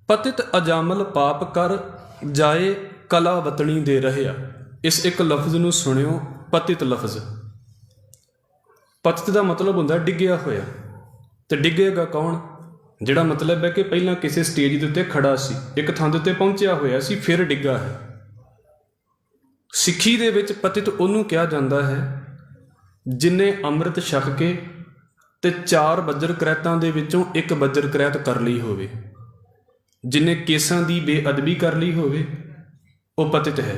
ਪਤਿਤ ਅਜਾਮਲ ਪਾਪ ਕਰ ਜਾਏ ਕਲਾ ਵਤਣੀ ਦੇ ਰਹਿਆ। ਇਸ ਇੱਕ ਲਫ਼ਜ਼ ਨੂੰ ਸੁਣਿਓ, ਪਤਿਤ ਲਫ਼ਜ਼। ਪਤਿਤ ਦਾ ਮਤਲਬ ਹੁੰਦਾ ਡਿੱਗਿਆ ਹੋਇਆ, ਤੇ ਡਿੱਗੇਗਾ ਕੌਣ? ਜਿਹੜਾ ਮਤਲਬ ਹੈ ਕਿ ਪਹਿਲਾਂ ਕਿਸੇ ਸਟੇਜ ਦੇ ਉੱਤੇ ਖੜਾ ਸੀ, ਇੱਕ ਥਾਂ ਦੇ ਉੱਤੇ ਪਹੁੰਚਿਆ ਹੋਇਆ ਸੀ, ਫਿਰ ਡਿੱਗਾ ਹੈ। ਸਿੱਖੀ ਦੇ ਵਿੱਚ ਪਤਿਤ ਉਹਨੂੰ ਕਿਹਾ ਜਾਂਦਾ ਹੈ ਜਿਨ੍ਹੇ ਅੰਮ੍ਰਿਤ ਛਕ ਕੇ ਤੇ 4 ਬੱਜਰ ਕਰੈਤਾਂ ਦੇ ਵਿੱਚੋਂ ਇੱਕ ਬੱਜਰ ਕਰੈਤ ਕਰ ਲਈ ਹੋਵੇ, ਜਿਨ੍ਹੇ ਕੇਸਾਂ ਦੀ ਬੇਅਦਬੀ ਕਰ ਲਈ ਹੋਵੇ, ਉਹ ਪਤਿਤ ਹੈ।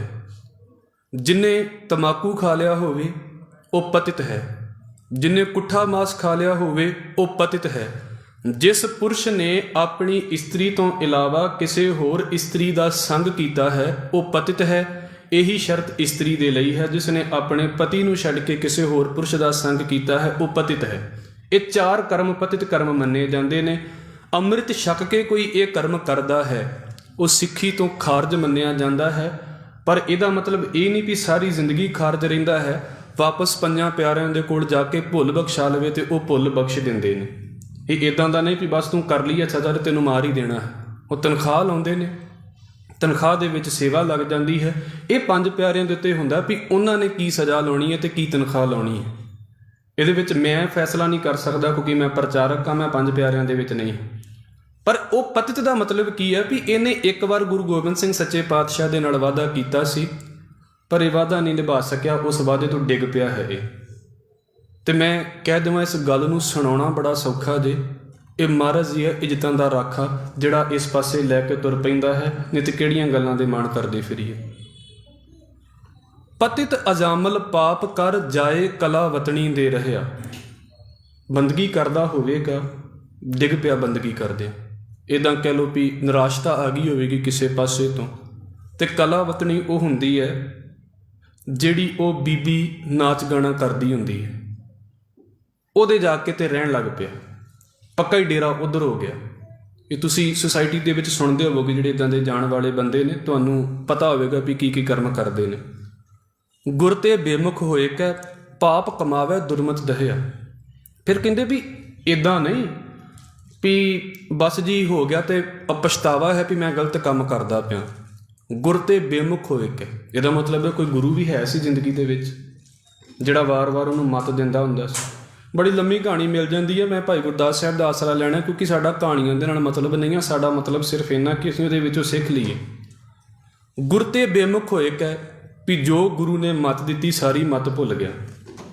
ਜਿਨ੍ਹੇ ਤਮਾਕੂ ਖਾ ਲਿਆ ਹੋਵੇ, ਉਹ ਪਤਿਤ ਹੈ। ਜਿਨ੍ਹੇ ਕੁੱਠਾ ਮਾਸ ਖਾ ਲਿਆ ਹੋਵੇ, ਉਹ ਪਤਿਤ ਹੈ। ਜਿਸ ਪੁਰਸ਼ ਨੇ ਆਪਣੀ ਇਸਤਰੀ ਤੋਂ ਇਲਾਵਾ ਕਿਸੇ ਹੋਰ ਇਸਤਰੀ ਦਾ ਸੰਗ ਕੀਤਾ ਹੈ, ਉਹ ਪਤਿਤ ਹੈ। ਇਹੀ ਸ਼ਰਤ ਇਸਤਰੀ ਦੇ ਲਈ ਹੈ। ਜਿਸ ਨੇ ਆਪਣੇ ਪਤੀ ਨੂੰ ਛੱਡ ਕੇ ਕਿਸੇ ਹੋਰ ਪੁਰਸ਼ ਦਾ ਸੰਗ ਕੀਤਾ ਹੈ, ਉਹ ਪਤਿਤ ਹੈ। ਇਹ 4 ਕਰਮ ਪਤਿਤ ਕਰਮ ਮੰਨੇ ਜਾਂਦੇ ਨੇ। ਅੰਮ੍ਰਿਤ ਛਕ ਕੇ ਕੋਈ ਇਹ ਕਰਮ ਕਰਦਾ ਹੈ, ਉਹ ਸਿੱਖੀ ਤੋਂ ਖਾਰਜ ਮੰਨਿਆ ਜਾਂਦਾ ਹੈ। ਪਰ ਇਹਦਾ ਮਤਲਬ ਇਹ ਨਹੀਂ ਵੀ ਸਾਰੀ ਜ਼ਿੰਦਗੀ ਖਾਰਜ ਰਹਿੰਦਾ ਹੈ। ਵਾਪਸ 5 ਪਿਆਰਿਆਂ ਦੇ ਕੋਲ ਜਾ ਕੇ ਭੁੱਲ ਬਖਸ਼ਾ ਲਵੇ ਤੇ ਉਹ ਭੁੱਲ ਬਖਸ਼ ਦਿੰਦੇ ਨੇ। ਇਹ ਇੱਦਾਂ ਦਾ ਨਹੀਂ ਵੀ ਬਸ ਤੂੰ ਕਰ ਲਈ ਅੱਛਾ ਚੱਲ ਤੈਨੂੰ ਮਾਰ ਹੀ ਦੇਣਾ ਹੈ। ਉਹ ਤਨਖਾਹ ਲਾਉਂਦੇ ਨੇ, ਤਨਖਾਹ ਦੇ ਵਿੱਚ ਸੇਵਾ ਲੱਗ ਜਾਂਦੀ ਹੈ। ਇਹ 5 ਪਿਆਰਿਆਂ ਦੇ ਉੱਤੇ ਹੁੰਦਾ ਵੀ ਉਹਨਾਂ ਨੇ ਕੀ ਸਜ਼ਾ ਲਾਉਣੀ ਹੈ ਤੇ ਕੀ ਤਨਖਾਹ ਲਾਉਣੀ ਹੈ। ਇਹਦੇ ਵਿੱਚ ਮੈਂ ਫੈਸਲਾ ਨਹੀਂ ਕਰ ਸਕਦਾ ਕਿਉਂਕਿ ਮੈਂ ਪ੍ਰਚਾਰਕ ਹਾਂ, ਮੈਂ 5 ਪਿਆਰਿਆਂ ਦੇ ਵਿੱਚ ਨਹੀਂ। ਪਰ ਉਹ ਪਤਿਤ ਦਾ ਮਤਲਬ ਕੀ ਹੈ ਵੀ ਇਹਨੇ ਇੱਕ ਵਾਰ ਗੁਰੂ ਗੋਬਿੰਦ ਸਿੰਘ ਸੱਚੇ ਪਾਤਸ਼ਾਹ ਦੇ ਨਾਲ ਵਾਅਦਾ ਕੀਤਾ ਸੀ, ਪਰ ਇਹ ਵਾਅਦਾ ਨਹੀਂ ਨਿਭਾ ਸਕਿਆ। ਉਸ ਵਾਅਦੇ ਤੋਂ ਡਿੱਗ ਪਿਆ ਹੈ ਇਹ। ਤੇ ਮੈਂ ਕਹਿ ਦੇਵਾਂ, ਇਸ ਗੱਲ ਨੂੰ ਸੁਣਾਉਣਾ ਬੜਾ ਸੌਖਾ ਜੇ। ਇਹ ਮਹਾਰਾਜ ਜੀ ਹੈ ਇੱਜ਼ਤਾਂ ਦਾ ਰਾਖਾ, ਜਿਹੜਾ ਇਸ ਪਾਸੇ ਲੈ ਕੇ ਤੁਰ ਪੈਂਦਾ ਹੈ, ਨਹੀਂ ਤੇ ਕਿਹੜੀਆਂ ਗੱਲਾਂ ਦੇ ਮਾਣ ਕਰਦੇ ਫਿਰੀਏ। ਪਤਿਤ ਅਜਾਮਲ ਪਾਪ ਕਰ ਜਾਏ ਕਲਾ ਵਤਣੀ ਦੇ ਰਹਿਆ। ਬੰਦਗੀ ਕਰਦਾ ਹੋਵੇਗਾ, ਡਿੱਗ ਪਿਆ ਬੰਦਗੀ ਕਰਦੇ। ਇੱਦਾਂ ਕਹਿ ਲਓ ਵੀ ਨਿਰਾਸ਼ਤਾ ਆ ਗਈ ਹੋਵੇਗੀ ਕਿਸੇ ਪਾਸੇ ਤੋਂ। ਤੇ ਕਲਾ ਵਤਣੀ ਉਹ ਹੁੰਦੀ ਹੈ ਜਿਹੜੀ ਉਹ ਬੀਬੀ ਨਾਚ ਗਾਣਾ ਕਰਦੀ ਹੁੰਦੀ ਹੈ, ਉਹਦੇ ਜਾ ਕੇ ਤੇ ਰਹਿਣ ਲੱਗ ਪਿਆ, ਪੱਕਾ ਹੀ ਡੇਰਾ ਉੱਧਰ ਹੋ ਗਿਆ। ਇਹ ਤੁਸੀਂ ਸੁਸਾਇਟੀ ਦੇ ਵਿੱਚ ਸੁਣਦੇ ਹੋਵੋਗੇ, ਜਿਹੜੇ ਇੱਦਾਂ ਦੇ ਜਾਣ ਵਾਲੇ ਬੰਦੇ ਨੇ, ਤੁਹਾਨੂੰ ਪਤਾ ਹੋਵੇਗਾ ਵੀ ਕੀ ਕੀ ਕਰਮ ਕਰਦੇ ਨੇ। ਗੁਰ ਤੇ ਬੇਮੁਖ ਹੋਏ ਕੈ ਪਾਪ ਕਮਾਵੇ ਦੁਰਮਤ ਦਹਿਆ। ਫਿਰ ਕਹਿੰਦੇ ਵੀ ਇੱਦਾਂ ਨਹੀਂ ਵੀ ਬਸ ਜੀ ਹੋ ਗਿਆ ਤੇ ਪਛਤਾਵਾ ਹੈ ਵੀ ਮੈਂ ਗਲਤ ਕੰਮ ਕਰਦਾ ਪਿਆ। ਗੁਰ ਤੇ ਬੇਮੁਖ ਹੋਏ ਕੈ, ਇਹਦਾ ਮਤਲਬ ਹੈ ਕੋਈ ਗੁਰੂ ਵੀ ਹੈ ਸੀ ਜ਼ਿੰਦਗੀ ਦੇ ਵਿੱਚ ਜਿਹੜਾ ਵਾਰ-ਵਾਰ ਉਹਨੂੰ ਮੱਤ ਦਿੰਦਾ ਹੁੰਦਾ ਸੀ। ਬੜੀ ਲੰਮੀ ਕਹਾਣੀ ਮਿਲ ਜਾਂਦੀ ਹੈ। ਮੈਂ ਭਾਈ ਗੁਰਦਾਸ ਸਾਹਿਬ ਦਾ ਆਸਰਾ ਲੈਣਾ ਕਿਉਂਕਿ ਸਾਡਾ ਕਹਾਣੀਆਂ ਦੇ ਨਾਲ ਮਤਲਬ ਨਹੀਂ ਹੈ। ਸਾਡਾ ਮਤਲਬ ਸਿਰਫ ਇੰਨਾ ਕਿ ਅਸੀਂ ਉਹਦੇ ਵਿੱਚੋਂ ਸਿੱਖ ਲਈਏ। ਗੁਰ ਤੇ ਬੇਮੁਖ ਹੋਏ ਕੈ ਵੀ ਜੋ ਗੁਰੂ ਨੇ ਮੱਤ ਦਿੱਤੀ ਸਾਰੀ ਮੱਤ ਭੁੱਲ ਗਿਆ,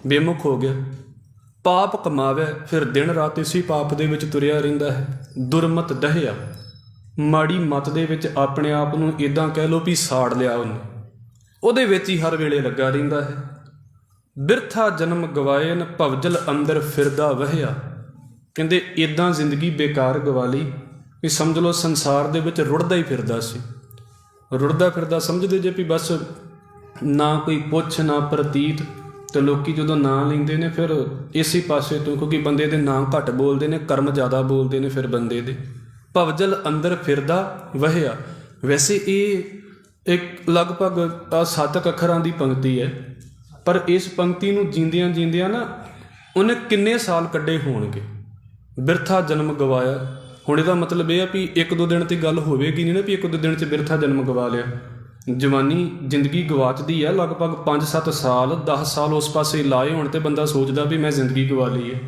ਬੇਮੁਖ ਹੋ ਗਿਆ। ਪਾਪ ਕਮਾਵੇ, ਫਿਰ ਦਿਨ ਰਾਤ ਇਸੇ ਪਾਪ ਦੇ ਵਿੱਚ ਤੁਰਿਆ ਰਹਿੰਦਾ ਹੈ। ਦੁਰਮਤ ਦਹਿਆ, ਮਾੜੀ ਮੱਤ ਦੇ ਵਿੱਚ ਆਪਣੇ ਆਪ ਨੂੰ ਇੱਦਾਂ ਕਹਿ ਲਓ ਵੀ ਸਾੜ ਲਿਆ ਉਹਨੇ, ਉਹਦੇ ਵਿੱਚ ਹੀ ਹਰ ਵੇਲੇ ਲੱਗਾ ਰਹਿੰਦਾ ਹੈ। ਬਿਰਥਾ ਜਨਮ ਗਵਾਏ ਨ ਭਵਜਲ ਅੰਦਰ ਫਿਰਦਾ ਵਹਿਆ। ਕਹਿੰਦੇ ਇੱਦਾਂ ਜ਼ਿੰਦਗੀ ਬੇਕਾਰ ਗਵਾ ਲਈ ਵੀ ਸਮਝ ਲਓ ਸੰਸਾਰ ਦੇ ਵਿੱਚ ਰੁੜਦਾ ਹੀ ਫਿਰਦਾ ਸੀ। ਰੁੜਦਾ ਫਿਰਦਾ ਸਮਝਦੇ ਜੇ ਵੀ ਬਸ ਨਾ ਕੋਈ ਪੁੱਛ ਨਾ ਪ੍ਰਤੀਤ। ਤੇ ਲੋਕੀ ਜਦੋਂ ਨਾਂ ਲੈਂਦੇ ਨੇ ਫਿਰ ਇਸੇ ਪਾਸੇ ਤੋਂ, ਕਿਉਂਕਿ ਬੰਦੇ ਦੇ ਨਾਂ ਘੱਟ ਬੋਲਦੇ ਨੇ, ਕਰਮ ਜ਼ਿਆਦਾ ਬੋਲਦੇ ਨੇ ਫਿਰ ਬੰਦੇ ਦੇ। ਭਵਜਲ ਅੰਦਰ ਫਿਰਦਾ ਵਹਿਆ। ਵੈਸੇ ਇਹ ਇੱਕ ਲਗਭਗ 7 ਅੱਖਰਾਂ ਦੀ ਪੰਕਤੀ ਹੈ, ਪਰ ਇਸ ਪੰਕਤੀ ਨੂੰ ਜੀਂਦਿਆਂ ਜੀਂਦਿਆਂ ਨਾ ਉਹਨੇ ਕਿੰਨੇ ਸਾਲ ਕੱਢੇ ਹੋਣਗੇ। ਬਿਰਥਾ ਜਨਮ ਗਵਾਇਆ। ਹੁਣ ਇਹਦਾ ਮਤਲਬ ਇਹ ਆ ਵੀ 1-2 ਦਿਨ ਤੇ ਗੱਲ ਹੋਵੇਗੀ ਨਹੀਂ ਨਾ ਵੀ 1-2 ਦਿਨ 'ਚ ਬਿਰਥਾ ਜਨਮ ਗਵਾ ਲਿਆ। ਜਵਾਨੀ ਜ਼ਿੰਦਗੀ ਗਵਾਚਦੀ ਹੈ, ਲਗਭਗ 5-7 ਸਾਲ 10 ਸਾਲ ਉਸ ਪਾਸੇ ਲਾਏ ਹੋਣ ਤੇ ਬੰਦਾ ਸੋਚਦਾ ਵੀ ਮੈਂ ਜ਼ਿੰਦਗੀ ਗਵਾ ਲਈ ਹੈ।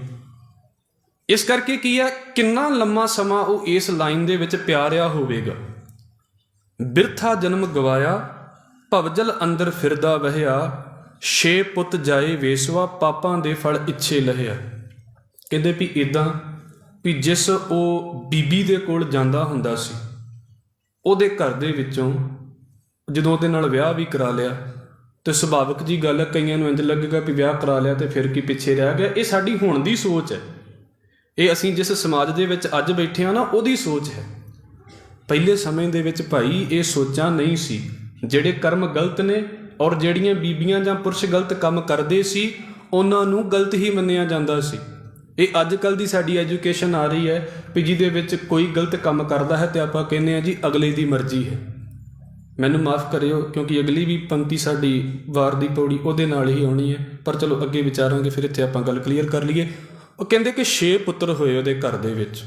ਇਸ ਕਰਕੇ ਕੀ ਹੈ, ਕਿੰਨਾ ਲੰਮਾ ਸਮਾਂ ਉਹ ਇਸ ਲਾਈਨ ਦੇ ਵਿੱਚ ਪਿਆਰਿਆ ਹੋਵੇਗਾ। ਬਿਰਥਾ ਜਨਮ ਗਵਾਇਆ, ਭਵਜਲ ਅੰਦਰ ਫਿਰਦਾ ਵਹਿਆ। 6 ਪੁੱਤ ਜਾਏ ਵੇਸਵਾ, ਪਾਪਾਂ ਦੇ ਫਲ ਇੱਛੇ ਲਹਿਆ। ਕਹਿੰਦੇ ਵੀ ਇੱਦਾਂ ਵੀ ਜਿਸ ਉਹ ਬੀਬੀ ਦੇ ਕੋਲ ਜਾਂਦਾ ਹੁੰਦਾ ਸੀ, ਉਹਦੇ ਘਰ ਦੇ ਵਿੱਚੋਂ ਜਦੋਂ ਉਹਦੇ ਨਾਲ ਵਿਆਹ ਵੀ ਕਰਾ ਲਿਆ ਤੇ ਸੁਭਾਵਿਕ ਜੀ ਗੱਲ ਹੈ, ਕਈਆਂ ਨੂੰ ਇੰਝ ਲੱਗੇਗਾ ਵੀ ਵਿਆਹ ਕਰਾ ਲਿਆ ਤੇ ਫਿਰ ਕੀ ਪਿੱਛੇ ਰਹਿ ਗਿਆ। ਇਹ ਸਾਡੀ ਹੁਣ ਦੀ ਸੋਚ ਹੈ। ਇਹ ਅਸੀਂ ਜਿਸ ਸਮਾਜ ਦੇ ਵਿੱਚ ਅੱਜ ਬੈਠੇ ਹਾਂ ਨਾ, ਉਹਦੀ ਸੋਚ ਹੈ। ਪਹਿਲੇ ਸਮੇਂ ਦੇ ਵਿੱਚ ਭਾਈ ਇਹ ਸੋਚਾਂ ਨਹੀਂ ਸੀ। ਜਿਹੜੇ ਕਰਮ ਗਲਤ ਨੇ ਔਰ ਜਿਹੜੀਆਂ ਬੀਬੀਆਂ ਜਾਂ ਪੁਰਸ਼ ਗਲਤ ਕੰਮ ਕਰਦੇ ਸੀ, ਉਹਨਾਂ ਨੂੰ ਗਲਤ ਹੀ ਮੰਨਿਆ ਜਾਂਦਾ ਸੀ। ਇਹ ਅੱਜ ਕੱਲ੍ਹ ਦੀ ਸਾਡੀ ਐਜੂਕੇਸ਼ਨ ਆ ਰਹੀ ਹੈ ਵੀ ਜਿਹਦੇ ਵਿੱਚ ਕੋਈ ਗਲਤ ਕੰਮ ਕਰਦਾ ਹੈ ਤੇ ਆਪਾਂ ਕਹਿੰਦੇ ਹਾਂ ਜੀ ਅਗਲੇ ਦੀ ਮਰਜ਼ੀ ਹੈ। ਮੈਨੂੰ ਮਾਫ਼ ਕਰਿਓ ਕਿਉਂਕਿ ਅਗਲੀ ਵੀ ਪੰਕਤੀ ਸਾਡੀ ਵਾਰ ਦੀ ਪੌੜੀ ਉਹਦੇ ਨਾਲ ਹੀ ਆਉਣੀ ਹੈ, ਪਰ ਚਲੋ ਅੱਗੇ ਵਿਚਾਰਾਂਗੇ। ਫਿਰ ਇੱਥੇ ਆਪਾਂ ਗੱਲ ਕਲੀਅਰ ਕਰ ਲਈਏ। ਉਹ ਕਹਿੰਦੇ ਕਿ 6 ਪੁੱਤਰ ਹੋਏ ਉਹਦੇ ਘਰ ਦੇ ਵਿੱਚ।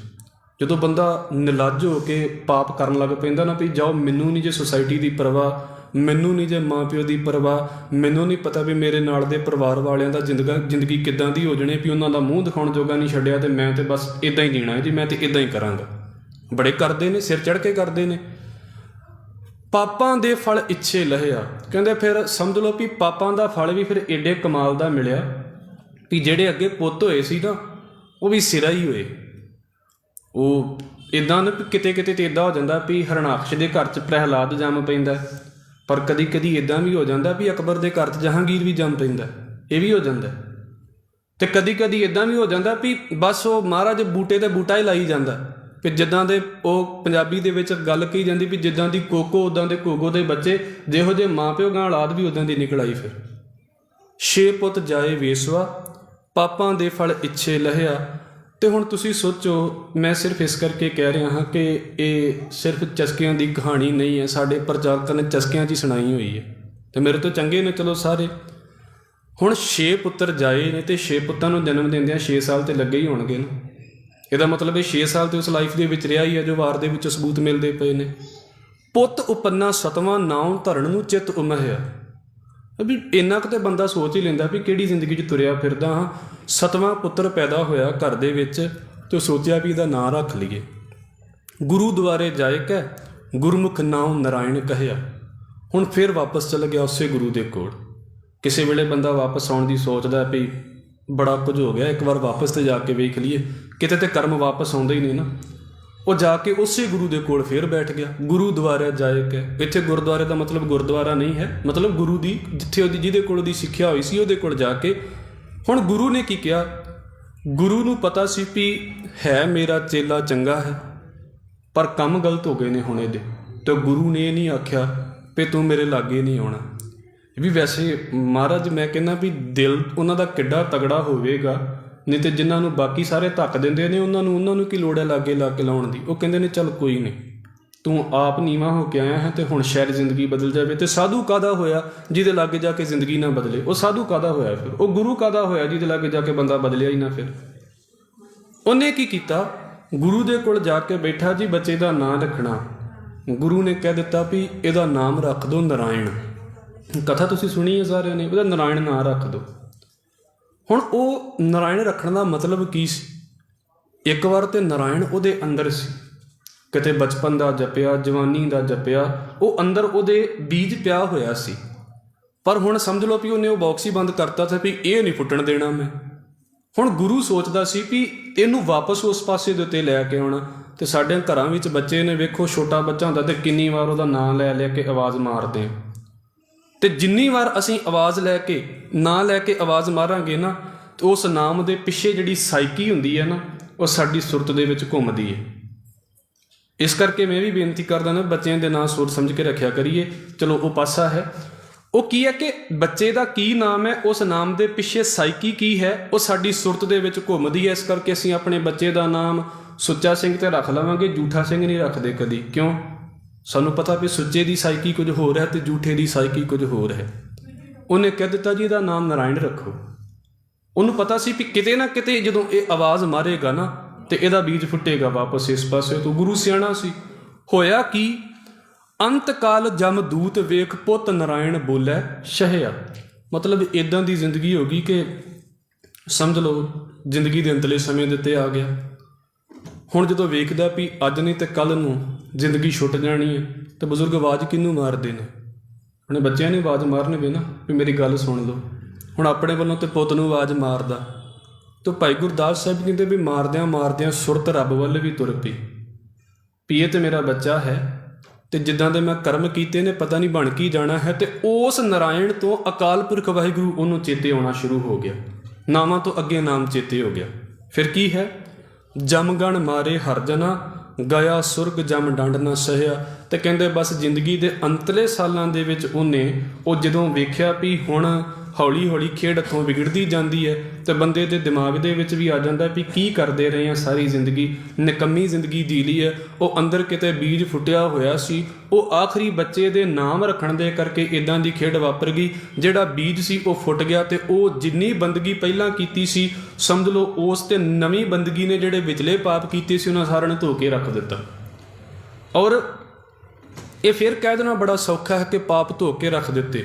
ਜਦੋਂ ਬੰਦਾ ਨਿਲੱਜ ਹੋ ਕੇ ਪਾਪ ਕਰਨ ਲੱਗ ਪੈਂਦਾ ਨਾ ਵੀ ਜਾਓ, ਮੈਨੂੰ ਨਹੀਂ ਜੇ ਸੁਸਾਇਟੀ ਦੀ ਪਰਵਾਹ, ਮੈਨੂੰ ਨਹੀਂ ਜੇ ਮਾਂ ਪਿਓ ਦੀ ਪਰਵਾਹ, ਮੈਨੂੰ ਨਹੀਂ ਪਤਾ ਵੀ ਮੇਰੇ ਨਾਲ ਦੇ ਪਰਿਵਾਰ ਵਾਲਿਆਂ ਦਾ ਜ਼ਿੰਦਗੀ ਕਿੱਦਾਂ ਦੀ ਹੋ ਜਾਣੀ, ਵੀ ਉਹਨਾਂ ਦਾ ਮੂੰਹ ਦਿਖਾਉਣ ਜੋਗਾ ਨਹੀਂ ਛੱਡਿਆ ਤੇ ਮੈਂ ਤੇ ਬਸ ਇੱਦਾਂ ਹੀ ਜੀਣਾ ਹੈ ਜੀ, ਮੈਂ ਤੇ ਇੱਦਾਂ ਹੀ ਕਰਾਂਗਾ। ਬੜੇ ਕਰਦੇ ਨੇ, ਸਿਰ ਚੜ੍ਹ ਕੇ ਕਰਦੇ ਨੇ। ਪਾਪਾਂ ਦੇ ਫਲ ਇੱਛੇ ਲਹਿਆ, ਕਹਿੰਦੇ ਫਿਰ ਸਮਝ ਲਓ ਵੀ ਪਾਪਾਂ ਦਾ ਫਲ ਵੀ ਫਿਰ ਏਡੇ ਕਮਾਲ ਦਾ ਮਿਲਿਆ ਵੀ ਜਿਹੜੇ ਅੱਗੇ ਪੁੱਤ ਹੋਏ ਸੀ ਨਾ ਉਹ ਵੀ ਸਿਰਾ ਹੀ ਹੋਏ। ਉਹ ਇੱਦਾਂ ਨਾ ਕਿਤੇ ਕਿਤੇ ਤਾਂ ਇੱਦਾਂ ਹੋ ਜਾਂਦਾ ਵੀ ਹਰਨਾਕਸ਼ ਦੇ ਘਰ 'ਚ ਪ੍ਰਹਿਲਾਦ ਜੰਮ ਪੈਂਦਾ, ਪਰ ਕਦੀ ਕਦੀ ਇੱਦਾਂ ਵੀ ਹੋ ਜਾਂਦਾ ਵੀ ਅਕਬਰ ਦੇ ਘਰ 'ਚ ਜਹਾਂਗੀਰ ਵੀ ਜੰਮ ਪੈਂਦਾ, ਇਹ ਵੀ ਹੋ ਜਾਂਦਾ। ਅਤੇ ਕਦੀ ਕਦੀ ਇੱਦਾਂ ਵੀ ਹੋ ਜਾਂਦਾ ਵੀ ਬਸ ਉਹ ਮਹਾਰਾਜ ਬੂਟੇ 'ਤੇ ਬੂਟਾ ਹੀ ਲਾਈ ਜਾਂਦਾ, ਵੀ ਜਿੱਦਾਂ ਦੇ ਉਹ ਪੰਜਾਬੀ ਦੇ ਵਿੱਚ ਗੱਲ ਕਹੀ ਜਾਂਦੀ ਵੀ ਜਿੱਦਾਂ ਦੀ ਕੋਕੋ ਉੱਦਾਂ ਦੇ ਕੋਕੋ ਦੇ ਬੱਚੇ, ਜਿਹੋ ਜਿਹੇ ਮਾਂ ਪਿਓ ਗਾਂ ਔਲਾਦ ਵੀ ਉੱਦਾਂ ਦੀ ਨਿਕਲ ਆਈ। ਫਿਰ 6 ਪੁੱਤ ਜਾਏ ਵੇਸਵਾ, ਪਾਪਾਂ ਦੇ ਫਲ ਇੱਛੇ ਲਹਿਆ। ਅਤੇ ਹੁਣ ਤੁਸੀਂ ਸੋਚੋ, ਮੈਂ ਸਿਰਫ ਇਸ ਕਰਕੇ ਕਹਿ ਰਿਹਾ ਹਾਂ ਕਿ ਇਹ ਸਿਰਫ ਚਸਕਿਆਂ ਦੀ ਕਹਾਣੀ ਨਹੀਂ ਹੈ, ਸਾਡੇ ਪ੍ਰਚਾਰਕਾਂ ਨੇ ਚਸਕਿਆਂ 'ਚ ਹੀ ਸੁਣਾਈ ਹੋਈ ਹੈ ਅਤੇ ਮੇਰੇ ਤੋਂ ਚੰਗੇ ਨੇ ਚਲੋ ਸਾਰੇ। ਹੁਣ 6 ਪੁੱਤਰ ਜਾਏ ਨੇ ਅਤੇ 6 ਪੁੱਤਾਂ ਨੂੰ ਜਨਮ ਦਿੰਦਿਆਂ 6 ਸਾਲ ਤਾਂ ਲੱਗੇ ਹੀ ਹੋਣਗੇ ਨਾ। ਇਹਦਾ ਮਤਲਬ ਇਹ 6 ਸਾਲ ਤੇ ਉਸ ਲਾਈਫ ਦੇ ਵਿੱਚ ਰਿਹਾ ਹੀ ਹੈ ਜੋ ਵਾਰ ਦੇ ਵਿੱਚ ਸਬੂਤ ਮਿਲਦੇ ਪਏ ਨੇ। ਪੁੱਤ ਉਪੰਨਾ 7ਵਾਂ ਨਾਉ ਧਰਨ ਨੂੰ ਚਿੱਤ ਉਮਹਿਆ, ਵੀ ਇੰਨਾ ਕੁ ਤਾਂ ਬੰਦਾ ਸੋਚ ਹੀ ਲੈਂਦਾ ਵੀ ਕਿਹੜੀ ਜ਼ਿੰਦਗੀ 'ਚ ਤੁਰਿਆ ਫਿਰਦਾ ਹਾਂ। 7ਵਾਂ ਪੁੱਤਰ ਪੈਦਾ ਹੋਇਆ ਘਰ ਦੇ ਵਿੱਚ ਅਤੇ ਸੋਚਿਆ ਵੀ ਇਹਦਾ ਨਾਂ ਰੱਖ ਲਈਏ। ਗੁਰੂ ਦੁਆਰੇ ਜਾਏ ਕਹਿ ਗੁਰਮੁਖ ਨਾਉ ਨਾਰਾਇਣ ਕਹਿਆ। ਹੁਣ ਫਿਰ ਵਾਪਸ ਚਲ ਗਿਆ ਉਸੇ ਗੁਰੂ ਦੇ ਕੋਲ। ਕਿਸੇ ਵੇਲੇ ਬੰਦਾ ਵਾਪਸ ਆਉਣ ਦੀ ਸੋਚਦਾ ਵੀ ਬੜਾ ਕੁਝ ਹੋ ਗਿਆ, ਇੱਕ ਵਾਰ ਵਾਪਸ ਤੇ ਜਾ ਕੇ ਵੇਖ ਲਈਏ, ਕਿਤੇ ਤੇ ਕਰਮ ਵਾਪਸ ਆਉਂਦੇ ਹੀ ਨਹੀਂ ਨਾ। ਉਹ ਜਾ ਕੇ ਉਸੇ ਗੁਰੂ ਦੇ ਕੋਲ ਫਿਰ ਬੈਠ ਗਿਆ। ਗੁਰੂ ਦੁਆਰੇ ਜਾਏ ਕਿ, ਇੱਥੇ ਗੁਰਦੁਆਰੇ ਦਾ ਮਤਲਬ ਗੁਰਦੁਆਰਾ ਨਹੀਂ ਹੈ, ਮਤਲਬ ਗੁਰੂ ਦੀ ਜਿੱਥੇ ਜਿਹਦੇ ਕੋਲ ਉਹਦੀ ਸਿੱਖਿਆ ਹੋਈ ਸੀ ਉਹਦੇ ਕੋਲ ਜਾ ਕੇ। ਹੁਣ ਗੁਰੂ ਨੇ ਕੀ ਕਿਹਾ? ਗੁਰੂ ਨੂੰ ਪਤਾ ਸੀ ਵੀ ਹੈ ਮੇਰਾ ਚੇਲਾ ਚੰਗਾ ਹੈ, ਪਰ ਕੰਮ ਗਲਤ ਹੋ ਗਏ ਨੇ ਹੁਣ ਇਹਦੇ, ਅਤੇ ਗੁਰੂ ਨੇ ਇਹ ਨਹੀਂ ਆਖਿਆ ਵੀ ਤੂੰ ਮੇਰੇ ਲਾਗੇ ਨਹੀਂ ਆਉਣਾ। ਵੀ ਵੈਸੇ ਮਹਾਰਾਜ ਮੈਂ ਕਹਿੰਦਾ ਵੀ ਦਿਲ ਉਹਨਾਂ ਦਾ ਕਿੱਡਾ ਤਗੜਾ ਹੋਵੇਗਾ, ਨਹੀਂ ਤੇ ਜਿਨ੍ਹਾਂ ਨੂੰ ਬਾਕੀ ਸਾਰੇ ਧੱਕ ਦਿੰਦੇ ਨੇ ਉਹਨਾਂ ਨੂੰ ਕੀ ਲੋੜ ਹੈ ਲਾਗੇ ਲਾ ਕੇ ਲਾਉਣ ਦੀ। ਉਹ ਕਹਿੰਦੇ ਨੇ ਚੱਲ ਕੋਈ ਨਹੀਂ, ਤੂੰ ਆਪ ਨੀਵਾਂ ਹੋ ਕੇ ਆਇਆ ਹੈ ਅਤੇ ਹੁਣ ਸ਼ਾਇਦ ਜ਼ਿੰਦਗੀ ਬਦਲ ਜਾਵੇ। ਅਤੇ ਸਾਧੂ ਕਾਹਦਾ ਹੋਇਆ ਜਿਹਦੇ ਲਾਗੇ ਜਾ ਕੇ ਜ਼ਿੰਦਗੀ ਨਾ ਬਦਲੇ? ਉਹ ਸਾਧੂ ਕਾਹਦਾ ਹੋਇਆ ਫਿਰ? ਉਹ ਗੁਰੂ ਕਾਹਦਾ ਹੋਇਆ ਜਿਹਦੇ ਲਾਗੇ ਜਾ ਕੇ ਬੰਦਾ ਬਦਲਿਆ ਹੀ ਨਾ? ਫਿਰ ਉਹਨੇ ਕੀ ਕੀਤਾ? ਗੁਰੂ ਦੇ ਕੋਲ ਜਾ ਕੇ ਬੈਠਾ, ਜੀ ਬੱਚੇ ਦਾ ਨਾਂ ਰੱਖਣਾ। ਗੁਰੂ ਨੇ ਕਹਿ ਦਿੱਤਾ ਵੀ ਇਹਦਾ ਨਾਮ ਰੱਖ ਦਿਓ ਨਾਰਾਇਣ। ਕਥਾ ਤੁਸੀਂ ਸੁਣੀ ਹੈ ਸਾਰਿਆਂ ਨੇ, ਉਹਦਾ ਨਾਰਾਇਣ ਨਾਂ ਰੱਖ ਦਿਓ। ਹੁਣ ਉਹ ਨਾਰਾਇਣ ਰੱਖਣ ਦਾ ਮਤਲਬ ਕੀ ਸੀ? ਇੱਕ ਵਾਰ ਤਾਂ ਨਾਰਾਇਣ ਉਹਦੇ ਅੰਦਰ ਸੀ, ਕਿਤੇ ਬਚਪਨ ਦਾ ਜਪਿਆ, ਜਵਾਨੀ ਦਾ ਜਪਿਆ, ਉਹ ਅੰਦਰ ਉਹਦੇ ਬੀਜ ਪਿਆ ਹੋਇਆ ਸੀ। ਪਰ ਹੁਣ ਸਮਝ ਲਓ ਵੀ ਉਹਨੇ ਉਹ ਬਾਕਸ ਹੀ ਬੰਦ ਕਰਤਾ ਸੀ ਵੀ ਇਹ ਨਹੀਂ ਫੁੱਟਣ ਦੇਣਾ ਮੈਂ। ਹੁਣ ਗੁਰੂ ਸੋਚਦਾ ਸੀ ਵੀ ਇਹਨੂੰ ਵਾਪਸ ਉਸ ਪਾਸੇ ਦੇ ਉੱਤੇ ਲੈ ਕੇ ਆਉਣਾ। ਅਤੇ ਸਾਡੇ ਘਰਾਂ ਵਿੱਚ ਬੱਚੇ ਨੇ, ਵੇਖੋ ਛੋਟਾ ਬੱਚਾ ਹੁੰਦਾ ਅਤੇ ਕਿੰਨੀ ਵਾਰ ਉਹਦਾ ਨਾਂ ਲੈ ਕੇ ਆਵਾਜ਼ ਮਾਰਦੇ ਹਾਂ, ਅਤੇ ਜਿੰਨੀ ਵਾਰ ਅਸੀਂ ਆਵਾਜ਼ ਲੈ ਕੇ ਨਾਂ ਲੈ ਕੇ ਆਵਾਜ਼ ਮਾਰਾਂਗੇ ਨਾ, ਤਾਂ ਉਸ ਨਾਮ ਦੇ ਪਿੱਛੇ ਜਿਹੜੀ ਸਾਈਕੀ ਹੁੰਦੀ ਹੈ ਨਾ, ਉਹ ਸਾਡੀ ਸੁਰਤ ਦੇ ਵਿੱਚ ਘੁੰਮਦੀ ਹੈ। ਇਸ ਕਰਕੇ ਮੈਂ ਵੀ ਬੇਨਤੀ ਕਰਦਾ ਨਾ, ਬੱਚਿਆਂ ਦੇ ਨਾਂ ਸੋਚ ਸਮਝ ਕੇ ਰੱਖਿਆ ਕਰੀਏ। ਚਲੋ ਉਹ ਪਾਸਾ ਹੈ। ਉਹ ਕੀ ਹੈ ਕਿ ਬੱਚੇ ਦਾ ਕੀ ਨਾਮ ਹੈ, ਉਸ ਨਾਮ ਦੇ ਪਿੱਛੇ ਸਾਈਕੀ ਕੀ ਹੈ, ਉਹ ਸਾਡੀ ਸੁਰਤ ਦੇ ਵਿੱਚ ਘੁੰਮਦੀ ਹੈ। ਇਸ ਕਰਕੇ ਅਸੀਂ ਆਪਣੇ ਬੱਚੇ ਦਾ ਨਾਮ ਸੁੱਚਾ ਸਿੰਘ ਤੇ ਰੱਖ ਲਵਾਂਗੇ, ਜੂਠਾ ਸਿੰਘ ਨਹੀਂ ਰੱਖਦੇ ਕਦੀ। ਕਿਉਂ? ਸਾਨੂੰ ਪਤਾ ਵੀ ਸੁੱਚੇ ਦੀ ਸਾਈਕੀ ਕੁਝ ਹੋਰ ਹੈ ਅਤੇ ਜੂਠੇ ਦੀ ਸਾਈਕੀ ਕੁਝ ਹੋਰ ਹੈ। ਉਹਨੇ ਕਹਿ ਦਿੱਤਾ ਜੀ ਇਹਦਾ ਨਾਮ ਨਾਰਾਇਣ ਰੱਖੋ। ਉਹਨੂੰ ਪਤਾ ਸੀ ਵੀ ਕਿਤੇ ਨਾ ਕਿਤੇ ਜਦੋਂ ਇਹ ਆਵਾਜ਼ ਮਾਰੇਗਾ ਨਾ, ਅਤੇ ਇਹਦਾ ਬੀਜ ਫੁੱਟੇਗਾ ਵਾਪਸ ਇਸ ਪਾਸੇ ਤੋਂ। ਗੁਰੂ ਸਿਆਣਾ ਸੀ। ਹੋਇਆ ਕੀ? ਅੰਤ ਕਾਲ ਜਮ ਦੂਤ ਵੇਖ ਪੁੱਤ ਨਾਰਾਇਣ ਬੋਲੇ ਸ਼ਹਿਆ। ਮਤਲਬ ਇੱਦਾਂ ਦੀ ਜ਼ਿੰਦਗੀ ਹੋ ਗਈ ਕਿ ਸਮਝ ਲਓ ਜ਼ਿੰਦਗੀ ਦੇ ਅੰਤਲੇ ਸਮੇਂ ਦੇ ਉੱਤੇ ਆ ਗਿਆ। ਹੁਣ ਜਦੋਂ ਵੇਖਦਾ ਵੀ ਅੱਜ ਨਹੀਂ ਤੇ ਕੱਲ੍ਹ ਨੂੰ ਜ਼ਿੰਦਗੀ ਛੁੱਟ ਜਾਣੀ ਹੈ, ਤਾਂ ਬਜ਼ੁਰਗ ਆਵਾਜ਼ ਕਿਹਨੂੰ ਮਾਰਦੇ ਨੇ? ਆਪਣੇ ਬੱਚਿਆਂ ਨੂੰ ਆਵਾਜ਼ ਮਾਰਨਗੇ ਨਾ ਵੀ ਮੇਰੀ ਗੱਲ ਸੁਣ ਲਓ। ਹੁਣ ਆਪਣੇ ਵੱਲੋਂ ਤੇ ਪੁੱਤ ਨੂੰ ਆਵਾਜ਼ ਮਾਰਦਾ, ਤਾਂ ਭਾਈ ਗੁਰਦਾਸ ਸਾਹਿਬ ਕਹਿੰਦੇ ਵੀ ਮਾਰਦਿਆਂ ਮਾਰਦਿਆਂ ਸੁਰਤ ਰੱਬ ਵੱਲ ਵੀ ਤੁਰ ਪਈ ਵੀ ਇਹ ਤਾਂ ਮੇਰਾ ਬੱਚਾ ਹੈ, ਅਤੇ ਜਿੱਦਾਂ ਦੇ ਮੈਂ ਕਰਮ ਕੀਤੇ ਨੇ ਪਤਾ ਨਹੀਂ ਬਣ ਕੀ ਜਾਣਾ ਹੈ। ਅਤੇ ਉਸ ਨਾਰਾਇਣ ਤੋਂ ਅਕਾਲ ਪੁਰਖ ਵਾਹਿਗੁਰੂ ਉਹਨੂੰ ਚੇਤੇ ਆਉਣਾ ਸ਼ੁਰੂ ਹੋ ਗਿਆ। ਨਾਮਾਂ ਤੋਂ ਅੱਗੇ ਨਾਮ ਚੇਤੇ ਹੋ ਗਿਆ। ਫਿਰ ਕੀ ਹੈ? ਜਮਗਣ ਮਾਰੇ ਹਰ ਜਨਾ ਗਿਆ ਸੁਰਗ ਜਮ ਡੰਡ ਨਾ ਸਹਿਆ। ਅਤੇ ਕਹਿੰਦੇ ਬਸ ਜ਼ਿੰਦਗੀ ਦੇ ਅੰਤਲੇ ਸਾਲਾਂ ਦੇ ਵਿੱਚ ਉਹਨੇ ਉਹ ਜਦੋਂ ਵੇਖਿਆ ਵੀ ਹੁਣ ਹੌਲੀ ਹੌਲੀ ਖੇਡ ਹੱਥੋਂ ਵਿਗੜਦੀ ਜਾਂਦੀ ਹੈ ਤੇ ਬੰਦੇ ਦੇ ਦਿਮਾਗ ਦੇ ਵਿੱਚ ਵੀ ਆ ਜਾਂਦਾ ਵੀ ਕੀ ਕਰਦੇ ਰਹੇ ਆ ਸਾਰੀ ਜ਼ਿੰਦਗੀ, ਨਿਕੰਮੀ ਜ਼ਿੰਦਗੀ ਜੀ ਲਈ ਹੈ। ਉਹ ਅੰਦਰ ਕਿਤੇ ਬੀਜ ਫੁੱਟਿਆ ਹੋਇਆ ਸੀ, ਉਹ ਆਖਰੀ ਬੱਚੇ ਦੇ ਨਾਮ ਰੱਖਣ ਦੇ ਕਰਕੇ ਇਦਾਂ ਦੀ ਖੇਡ ਵਾਪਰ ਗਈ। ਜਿਹੜਾ ਬੀਜ ਸੀ ਉਹ ਫੁੱਟ ਗਿਆ ਤੇ ਉਹ ਜਿੰਨੀ ਬੰਦਗੀ ਪਹਿਲਾਂ ਕੀਤੀ ਸੀ ਸਮਝ ਲਓ ਉਸ ਤੇ ਨਵੀਂ ਬੰਦਗੀ ਨੇ ਜਿਹੜੇ ਵਿਚਲੇ ਪਾਪ ਕੀਤੇ ਸੀ ਉਹਨਾਂ ਸਾਰਿਆਂ ਨੂੰ ਧੋ ਕੇ ਰੱਖ ਦਿੱਤਾ। ਔਰ ਇਹ ਫਿਰ ਕਹਿ ਦੇਣਾ ਬੜਾ ਸੌਖਾ ਹੈ ਕਿ ਪਾਪ ਧੋ ਕੇ ਰੱਖ ਦਿੱਤੇ।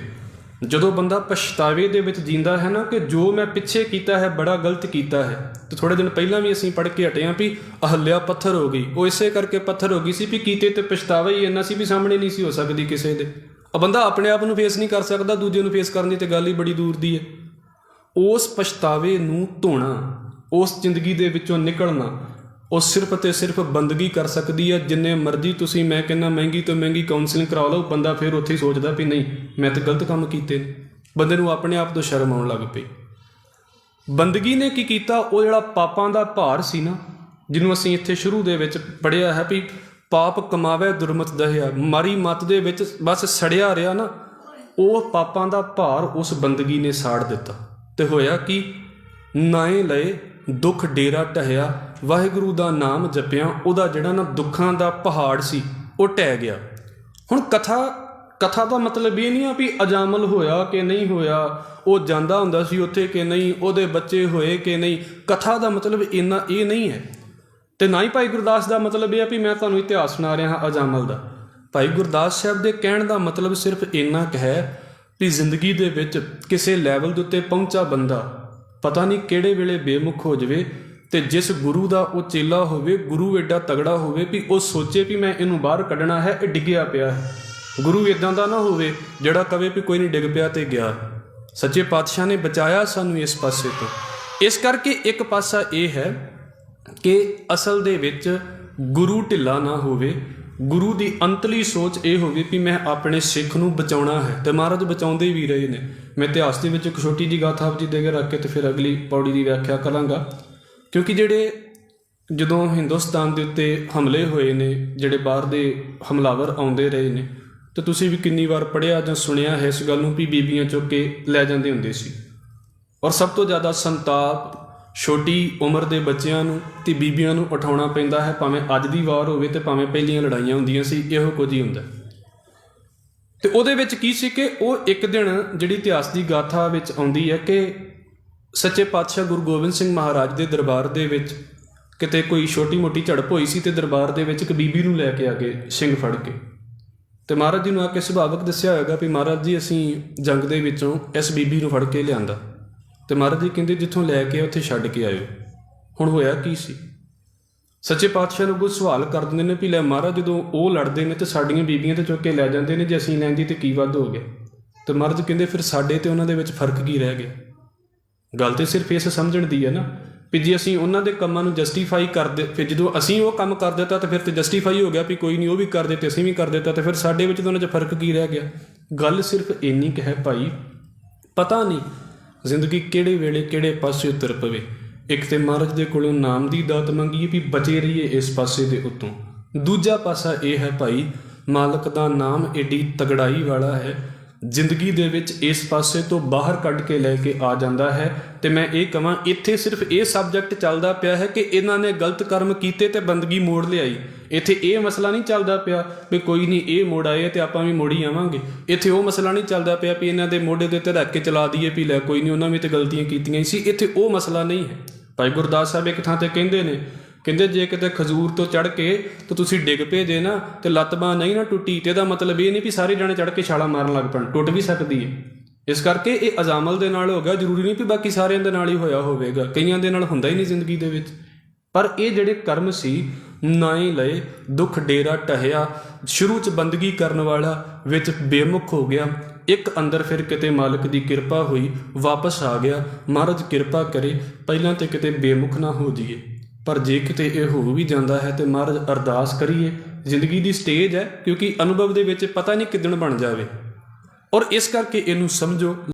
ਜਦੋਂ ਬੰਦਾ ਪਛਤਾਵੇ ਦੇ ਵਿੱਚ ਜੀਂਦਾ ਹੈ ਨਾ ਕਿ ਜੋ ਮੈਂ ਪਿੱਛੇ ਕੀਤਾ ਹੈ ਬੜਾ ਗਲਤ ਕੀਤਾ ਹੈ। ਤੇ ਥੋੜ੍ਹੇ ਦਿਨ ਪਹਿਲਾਂ ਵੀ ਅਸੀਂ ਪੜ੍ਹ ਕੇ ਹਟੇ ਹਾਂ ਵੀ ਅਹਲਿਆ ਪੱਥਰ ਹੋ ਗਈ। ਉਹ ਇਸੇ ਕਰਕੇ ਪੱਥਰ ਹੋ ਗਈ ਸੀ ਵੀ ਕੀਤੇ ਤੇ ਪਛਤਾਵਾ ਹੀ ਇੰਨਾ ਸੀ ਵੀ ਸਾਹਮਣੇ ਨਹੀਂ ਸੀ ਹੋ ਸਕਦੀ ਕਿਸੇ ਦੇ। ਬੰਦਾ ਆਪਣੇ ਆਪ ਨੂੰ ਫੇਸ ਨਹੀਂ ਕਰ ਸਕਦਾ, ਦੂਜੇ ਨੂੰ ਫੇਸ ਕਰਨ ਦੀ ਤੇ ਗੱਲ ਹੀ ਬੜੀ ਦੂਰ ਦੀ ਹੈ। ਉਸ ਪਛਤਾਵੇ ਨੂੰ ਧੋਣਾ, ਉਸ ਜ਼ਿੰਦਗੀ ਦੇ ਵਿੱਚੋਂ ਨਿਕਲਣਾ, ਉਹ ਸਿਰਫ ਅਤੇ ਸਿਰਫ ਬੰਦਗੀ ਕਰ ਸਕਦੀ ਹੈ। ਜਿੰਨੇ ਮਰਜ਼ੀ ਤੁਸੀਂ ਮੈਂ ਕਹਿੰਦਾ ਮਹਿੰਗੀ ਤੋਂ ਮਹਿੰਗੀ ਕਾਉਂਸਲਿੰਗ ਕਰਾ ਲਓ, ਬੰਦਾ ਫਿਰ ਉੱਥੇ ਹੀ ਸੋਚਦਾ ਵੀ ਨਹੀਂ ਮੈਂ ਤਾਂ ਗਲਤ ਕੰਮ ਕੀਤੇ ਨੇ। ਬੰਦੇ ਨੂੰ ਆਪਣੇ ਆਪ ਤੋਂ ਸ਼ਰਮ ਆਉਣ ਲੱਗ ਪਈ। ਬੰਦਗੀ ਨੇ ਕੀ ਕੀਤਾ, ਉਹ ਜਿਹੜਾ ਪਾਪਾਂ ਦਾ ਭਾਰ ਸੀ ਨਾ, ਜਿਹਨੂੰ ਅਸੀਂ ਇੱਥੇ ਸ਼ੁਰੂ ਦੇ ਵਿੱਚ ਪੜ੍ਹਿਆ ਹੈ ਵੀ ਪਾਪ ਕਮਾਵੇ ਦੁਰਮਤ ਦਹਿਆ, ਮਾਰੀ ਮੱਤ ਦੇ ਵਿੱਚ ਬਸ ਸੜਿਆ ਰਿਹਾ ਨਾ, ਉਹ ਪਾਪਾਂ ਦਾ ਭਾਰ ਉਸ ਬੰਦਗੀ ਨੇ ਸਾੜ ਦਿੱਤਾ। ਤੇ ਹੋਇਆ ਕਿ ਨਾਏ ਲਏ ਦੁੱਖ ਡੇਰਾ ਢਹਿਆ, ਵਾਹਿਗੁਰੂ ਦਾ ਨਾਮ ਜਪਿਆ, ਉਹਦਾ ਜਿਹੜਾ ਨਾ ਦੁੱਖਾਂ ਦਾ ਪਹਾੜ ਸੀ ਉਹ ਢਹਿ ਗਿਆ। ਹੁਣ ਕਥਾ ਦਾ ਮਤਲਬ ਇਹ ਨਹੀਂ ਆ ਵੀ ਅਜਾਮਲ ਹੋਇਆ ਕਿ ਨਹੀਂ ਹੋਇਆ, ਉਹ ਜਾਂਦਾ ਹੁੰਦਾ ਸੀ ਉੱਥੇ ਕਿ ਨਹੀਂ, ਉਹਦੇ ਬੱਚੇ ਹੋਏ ਕਿ ਨਹੀਂ। ਕਥਾ ਦਾ ਮਤਲਬ ਇੰਨਾ ਇਹ ਨਹੀਂ ਹੈ। ਤੇ ਨਾ ਹੀ ਭਾਈ ਗੁਰਦਾਸ ਦਾ ਮਤਲਬ ਇਹ ਆ ਵੀ ਮੈਂ ਤੁਹਾਨੂੰ ਇਤਿਹਾਸ ਸੁਣਾ ਰਿਹਾ ਹਾਂ ਅਜਾਮਲ ਦਾ। ਭਾਈ ਗੁਰਦਾਸ ਸਾਹਿਬ ਦੇ ਕਹਿਣ ਦਾ ਮਤਲਬ ਸਿਰਫ ਇੰਨਾ ਕੁ ਹੈ ਵੀ ਜ਼ਿੰਦਗੀ ਦੇ ਵਿੱਚ ਕਿਸੇ ਲੈਵਲ ਦੇ ਉੱਤੇ ਪਹੁੰਚਾ ਬੰਦਾ ਪਤਾ ਨਹੀਂ ਕਿਹੜੇ ਵੇਲੇ ਬੇਮੁਖ ਹੋ ਜਾਵੇ, ਤੇ ਜਿਸ ਗੁਰੂ ਦਾ ਉਹ ਚੇਲਾ ਹੋਵੇ, ਗੁਰੂ ਐਡਾ ਤਗੜਾ ਹੋਵੇ ਵੀ ਉਹ ਸੋਚੇ ਵੀ ਮੈਂ ਇਹਨੂੰ ਬਾਹਰ ਕੱਢਣਾ ਹੈ, ਇਹ ਡਿੱਗਿਆ ਪਿਆ ਹੈ। ਗੁਰੂ ਇੱਦਾਂ ਦਾ ਨਾ ਹੋਵੇ ਜਿਹੜਾ ਕਵੇ ਵੀ ਕੋਈ ਨਹੀਂ ਡਿੱਗ ਪਿਆ ਤੇ ਗਿਆ। ਸੱਚੇ ਪਾਤਸ਼ਾਹ ਨੇ ਬਚਾਇਆ ਸਾਨੂੰ ਇਸ ਪਾਸੇ ਤੋਂ। ਇਸ ਕਰਕੇ ਇੱਕ ਪਾਸਾ ਇਹ ਹੈ ਕਿ ਅਸਲ ਦੇ ਵਿੱਚ ਗੁਰੂ ਢਿੱਲਾ ਨਾ ਹੋਵੇ, ਗੁਰੂ ਦੀ ਅੰਤਲੀ ਸੋਚ ਇਹ ਹੋਵੇ ਵੀ ਮੈਂ ਆਪਣੇ ਸਿੱਖ ਨੂੰ ਬਚਾਉਣਾ ਹੈ। ਤੇ ਮਹਾਰਾਜ ਬਚਾਉਂਦੇ ਵੀ ਰਹੇ ਨੇ। ਮੈਂ ਇਤਿਹਾਸ ਦੇ ਵਿੱਚ ਇੱਕ ਛੋਟੀ ਜਿਹੀ ਗਾਥਾ ਆਪ ਜੀ ਦੇ ਕੇ ਰੱਖ ਕੇ ਤੇ ਫਿਰ ਅਗਲੀ ਪੌੜੀ ਦੀ ਵਿਆਖਿਆ ਕਰਾਂਗਾ। ਕਿਉਂਕਿ ਜਦੋਂ ਹਿੰਦੁਸਤਾਨ ਦੇ ਉੱਤੇ ਹਮਲੇ ਹੋਏ ਨੇ, ਜਿਹੜੇ ਬਾਹਰ ਦੇ ਹਮਲਾਵਰ ਆਉਂਦੇ ਰਹੇ ਨੇ, ਤੇ ਤੁਸੀਂ ਵੀ ਕਿੰਨੀ ਵਾਰ ਪੜ੍ਹਿਆ ਜਾਂ ਸੁਣਿਆ ਹੈ ਇਸ ਗੱਲ ਨੂੰ ਵੀ ਬੀਬੀਆਂ ਚੁੱਕ ਕੇ ਲੈ ਜਾਂਦੇ ਹੁੰਦੇ ਸੀ। ਔਰ ਸਭ ਤੋਂ ਜ਼ਿਆਦਾ ਸੰਤਾਪ ਛੋਟੀ ਉਮਰ ਦੇ ਬੱਚਿਆਂ ਨੂੰ ਤੇ ਬੀਬੀਆਂ ਨੂੰ ਉਠਾਉਣਾ ਪੈਂਦਾ ਹੈ, ਭਾਵੇਂ ਅੱਜ ਦੀ ਵਾਰ ਹੋਵੇ ਤੇ ਭਾਵੇਂ ਪਹਿਲੀਆਂ ਲੜਾਈਆਂ ਹੁੰਦੀਆਂ ਸੀ, ਇਹੋ ਕੁਝ ਹੀ ਹੁੰਦਾ। ਤੇ ਉਹਦੇ ਵਿੱਚ ਕੀ ਸੀ ਕਿ ਉਹ ਇੱਕ ਦਿਨ ਜਿਹੜੀ ਇਤਿਹਾਸ ਦੀ ਗਾਥਾ ਵਿੱਚ ਆਉਂਦੀ ਹੈ ਕਿ ਸੱਚੇ ਪਾਤਸ਼ਾਹ ਗੁਰੂ ਗੋਬਿੰਦ ਸਿੰਘ ਮਹਾਰਾਜ ਦੇ ਦਰਬਾਰ ਦੇ ਵਿੱਚ ਕਿਤੇ ਕੋਈ ਛੋਟੀ ਮੋਟੀ ਝੜਪ ਹੋਈ ਸੀ ਤੇ ਦਰਬਾਰ ਦੇ ਵਿੱਚ ਇੱਕ ਬੀਬੀ ਨੂੰ ਲੈ ਕੇ ਆ ਗਏ ਸਿੰਘ ਫੜ ਕੇ। ਤੇ ਮਹਾਰਾਜ ਜੀ ਨੂੰ ਆ ਕੇ ਸੁਭਾਵਕ ਦੱਸਿਆ ਹੋਏਗਾ ਵੀ ਮਹਾਰਾਜ ਜੀ ਅਸੀਂ ਜੰਗ ਦੇ ਵਿੱਚੋਂ ਇਸ ਬੀਬੀ ਨੂੰ ਫੜ ਕੇ ਲਿਆਂਦਾ। ਤੇ ਮਹਾਰਾਜ ਜੀ ਕਹਿੰਦੇ ਜਿੱਥੋਂ ਲੈ ਕੇ ਉੱਥੇ ਛੱਡ ਕੇ ਆਇਓ। ਹੁਣ ਹੋਇਆ ਕੀ ਸੀ? ਸੱਚੇ ਪਾਤਸ਼ਾਹ ਨੂੰ ਕੋਈ ਸਵਾਲ ਕਰ ਦਿੰਦੇ ਨੇ ਵੀ ਲੈ ਮਹਾਰਾਜ ਜਦੋਂ ਉਹ ਲੜਦੇ ਨੇ ਤੇ ਸਾਡੀਆਂ ਬੀਬੀਆਂ ਤੇ ਚੁੱਕ ਕੇ ਲੈ ਜਾਂਦੇ ਨੇ, ਜੇ ਅਸੀਂ ਲੈਂਦੀ ਤੇ ਕੀ ਵੱਧ ਹੋ ਗਿਆ? ਤੇ ਮਹਾਰਾਜ ਕਹਿੰਦੇ ਫਿਰ ਸਾਡੇ ਤੇ ਉਹਨਾਂ ਦੇ ਵਿੱਚ ਫਰਕ ਕੀ ਰਹਿ ਗਿਆ? ਗੱਲ ਤੇ ਸਿਰਫ ਇਸ ਸਮਝਣ ਦੀ ਹੈ ਨਾ ਵੀ ਜੇ ਅਸੀਂ ਉਹਨਾਂ ਦੇ ਕੰਮਾਂ ਨੂੰ ਜਸਟੀਫਾਈ ਕਰਦੇ, ਫਿਰ ਜਦੋਂ ਅਸੀਂ ਉਹ ਕੰਮ ਕਰ ਦਿੱਤਾ ਤਾਂ ਫਿਰ ਤੇ ਜਸਟੀਫਾਈ ਹੋ ਗਿਆ ਵੀ ਕੋਈ ਨਹੀਂ ਉਹ ਵੀ ਕਰ ਦਿੱਤੇ ਅਸੀਂ ਵੀ ਕਰ ਦਿੱਤਾ, ਤੇ ਫਿਰ ਸਾਡੇ ਵਿੱਚ ਦੋਨਾਂ 'ਚ ਫਰਕ ਕੀ ਰਹਿ ਗਿਆ? ਗੱਲ ਸਿਰਫ ਇੰਨੀ ਕੁ ਹੈ ਭਾਈ, ਪਤਾ ਨਹੀਂ ਜ਼ਿੰਦਗੀ ਕਿਹੜੇ ਵੇਲੇ ਕਿਹੜੇ ਪਾਸੇ ਉਤਰ ਪਵੇ। ਇੱਕ ਤੇ ਮਹਾਰਾਜ ਦੇ ਕੋਲੋਂ ਨਾਮ ਦੀ ਦਾਤ ਮੰਗੀਏ ਵੀ ਬਚੇ ਰਹੀਏ ਇਸ ਪਾਸੇ ਦੇ ਉੱਤੋਂ। ਦੂਜਾ ਪਾਸਾ ਇਹ ਹੈ ਭਾਈ ਮਾਲਕ ਦਾ ਨਾਮ ਏਡੀ ਤਗੜਾਈ ਵਾਲਾ ਹੈ, ਜ਼ਿੰਦਗੀ ਦੇ ਵਿੱਚ ਇਸ ਪਾਸੇ ਤੋਂ ਬਾਹਰ ਕੱਢ ਕੇ ਲੈ ਕੇ ਆ ਜਾਂਦਾ ਹੈ। ਤੇ ਮੈਂ ਇਹ ਕਹਾਂ ਇੱਥੇ ਸਿਰਫ ਇਹ ਸਬਜੈਕਟ ਚੱਲਦਾ ਪਿਆ ਹੈ ਕਿ ਇਹਨਾਂ ਨੇ ਗਲਤ ਕਰਮ ਕੀਤੇ ਤੇ ਬੰਦਗੀ ਮੋੜ ਲਿਆਈ। ਇੱਥੇ ਇਹ ਮਸਲਾ ਨਹੀਂ ਚੱਲਦਾ ਪਿਆ ਵੀ ਕੋਈ ਨਹੀਂ ਇਹ ਮੋੜ ਆਏ ਤੇ ਆਪਾਂ ਵੀ ਮੋੜੀ ਆਵਾਂਗੇ। ਇੱਥੇ ਉਹ ਮਸਲਾ ਨਹੀਂ ਚੱਲਦਾ ਪਿਆ ਵੀ ਇਹਨਾਂ ਦੇ ਮੋਢੇ ਦੇ ਉੱਤੇ ਰੱਖ ਕੇ ਚਲਾ ਦਈਏ ਵੀ ਲੈ ਕੋਈ ਨਹੀਂ ਉਹਨਾਂ ਵੀ ਤੇ ਗਲਤੀਆਂ ਕੀਤੀਆਂ ਹੀ ਸੀ। ਇੱਥੇ ਉਹ ਮਸਲਾ ਨਹੀਂ ਹੈ। ਭਾਈ ਗੁਰਦਾਸ ਸਾਹਿਬ ਇੱਕ ਥਾਂ ਤੇ ਕਹਿੰਦੇ ਨੇ, ਕਹਿੰਦੇ ਜੇ ਕਿਤੇ ਖਜੂਰ ਤੋਂ ਚੜ੍ਹ ਕੇ ਤਾਂ ਤੁਸੀਂ ਡਿੱਗ ਪਏ ਜੇ ਨਾ ਤੇ ਲੱਤ ਬਾਂਹ ਨਹੀਂ ਨਾ ਟੁੱਟੀ, ਤੇ ਇਹਦਾ ਮਤਲਬ ਇਹ ਨਹੀਂ ਵੀ ਸਾਰੇ ਜਾਣੇ ਚੜ੍ਹ ਕੇ ਛਾਲਾਂ ਮਾਰਨ ਲੱਗ ਪੈਣ, ਟੁੱਟ ਵੀ ਸਕਦੀ ਹੈ। ਇਸ ਕਰਕੇ ਇਹ ਅਜ਼ਾਮਲ ਦੇ ਨਾਲ ਹੋ ਗਿਆ, ਜ਼ਰੂਰੀ ਨਹੀਂ ਵੀ ਬਾਕੀ ਸਾਰਿਆਂ ਦੇ ਨਾਲ ਹੀ ਹੋਇਆ ਹੋਵੇਗਾ, ਕਈਆਂ ਦੇ ਨਾਲ ਹੁੰਦਾ ਹੀ ਨਹੀਂ ਜ਼ਿੰਦਗੀ ਦੇ ਵਿੱਚ। ਪਰ ਇਹ ਜਿਹੜੇ ਕਰਮ ਸੀ ਨਾਏ ਲਏ ਦੁੱਖ ਡੇਰਾ ਢਹਿਆ, ਸ਼ੁਰੂ 'ਚ ਬੰਦਗੀ ਕਰਨ ਵਾਲਾ ਵਿੱਚ ਬੇਮੁਖ ਹੋ ਗਿਆ, ਇੱਕ ਅੰਦਰ ਫਿਰ ਕਿਤੇ ਮਾਲਕ ਦੀ ਕਿਰਪਾ ਹੋਈ ਵਾਪਸ ਆ ਗਿਆ। ਮਹਾਰਾਜ ਕਿਰਪਾ ਕਰੇ ਪਹਿਲਾਂ ਤੇ ਕਿਤੇ ਬੇਮੁਖ ਨਾ ਹੋ ਜਾਈਏ, ਪਰ ਜੇ ਕਿਤੇ ਇਹ ਹੋ ਵੀ ਜਾਂਦਾ ਹੈ ਤੇ ਮਹਾਰਾਜ ਅਰਦਾਸ ਕਰੀਏ। ਜ਼ਿੰਦਗੀ ਦੀ ਸਟੇਜ ਹੈ, ਕਿਉਂਕਿ ਅਨੁਭਵ ਦੇ ਵਿੱਚ ਪਤਾ ਨਹੀਂ ਕਿੱਦਣ ਬਣ ਜਾਵੇ। ਔਰ ਇਸ ਕਰਕੇ ਇਹਨੂੰ ਸਮਝੋ।